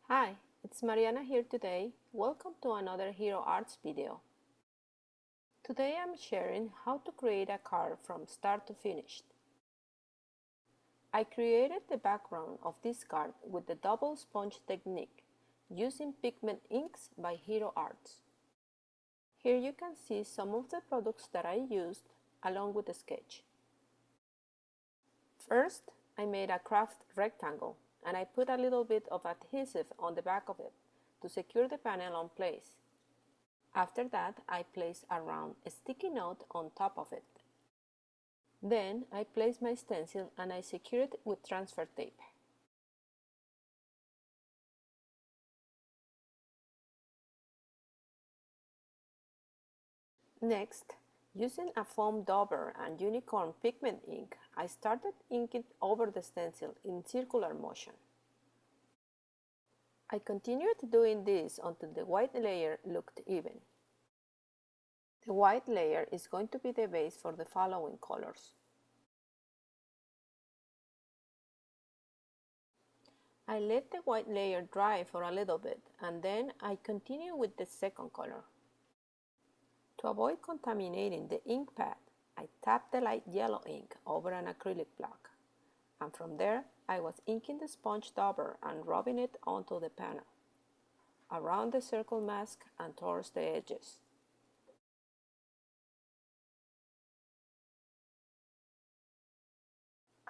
Hi, it's Mariana here today. Welcome to another Hero Arts video. Today I'm sharing how to create a card from start to finish. I created the background of this card with the double sponge technique using pigment inks by Hero Arts. Here you can see some of the products that I used along with the sketch. First, I made a craft rectangle and I put a little bit of adhesive on the back of it to secure the panel on place. After that, I place a round sticky note on top of it. Then I place my stencil and I secure it with transfer tape. Next, using a foam dauber and unicorn pigment ink, I started inking over the stencil in circular motion. I continued doing this until the white layer looked even. The white layer is going to be the base for the following colors. I let the white layer dry for a little bit and then I continue with the second color. To avoid contaminating the ink pad, I tapped the light yellow ink over an acrylic block, and from there I was inking the sponge dauber and rubbing it onto the panel, around the circle mask and towards the edges.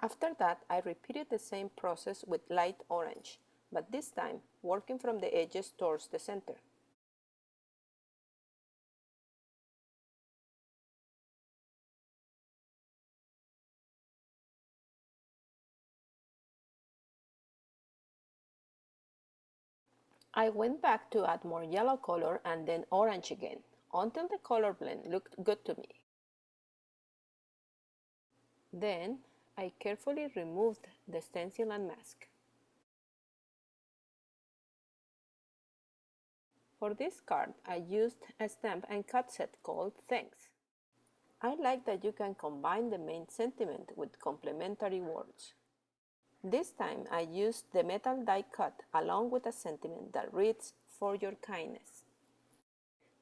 After that, I repeated the same process with light orange, but this time working from the edges towards the center. I went back to add more yellow color and then orange again, until the color blend looked good to me. Then I carefully removed the stencil and mask. For this card, I used a stamp and cut set called Thanks. I like that you can combine the main sentiment with complementary words. This time I used the metal die cut along with a sentiment that reads, "For your kindness."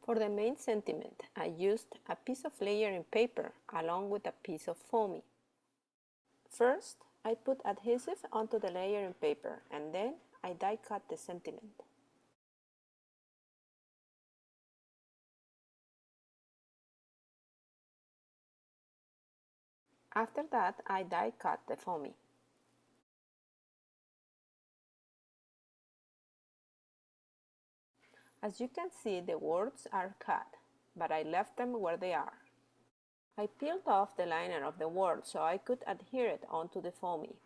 For the main sentiment, I used a piece of layering paper along with a piece of foamy. First, I put adhesive onto the layering paper and then I die cut the sentiment. After that, I die cut the foamy. As you can see, the words are cut, but I left them where they are. I peeled off the liner of the word so I could adhere it onto the foamy.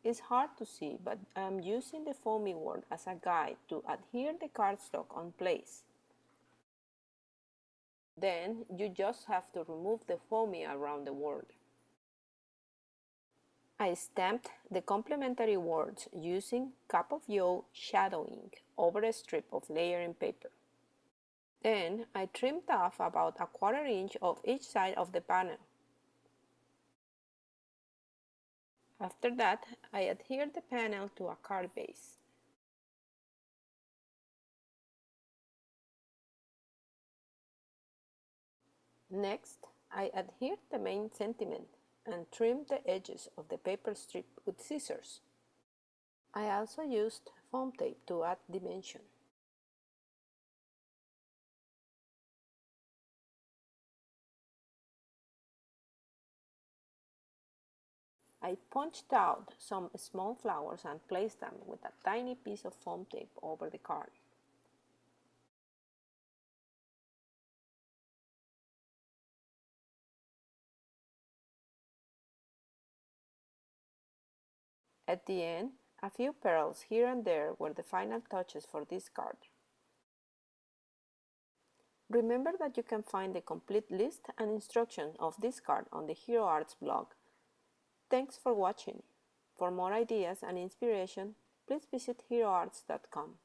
It's hard to see, but I'm using the foamy word as a guide to adhere the cardstock on place. Then you just have to remove the foamy around the word. I stamped the complementary words using Cup of Joe shadow ink over a strip of layering paper. Then I trimmed off about a 1/4 inch of each side of the panel. After that, I adhered the panel to a card base. Next, I adhered the main sentiment and trimmed the edges of the paper strip with scissors. I also used foam tape to add dimension. I punched out some small flowers and placed them with a tiny piece of foam tape over the card. At the end, a few pearls here and there were the final touches for this card. Remember that you can find the complete list and instructions of this card on the Hero Arts blog. Thanks for watching. For more ideas and inspiration, please visit heroarts.com.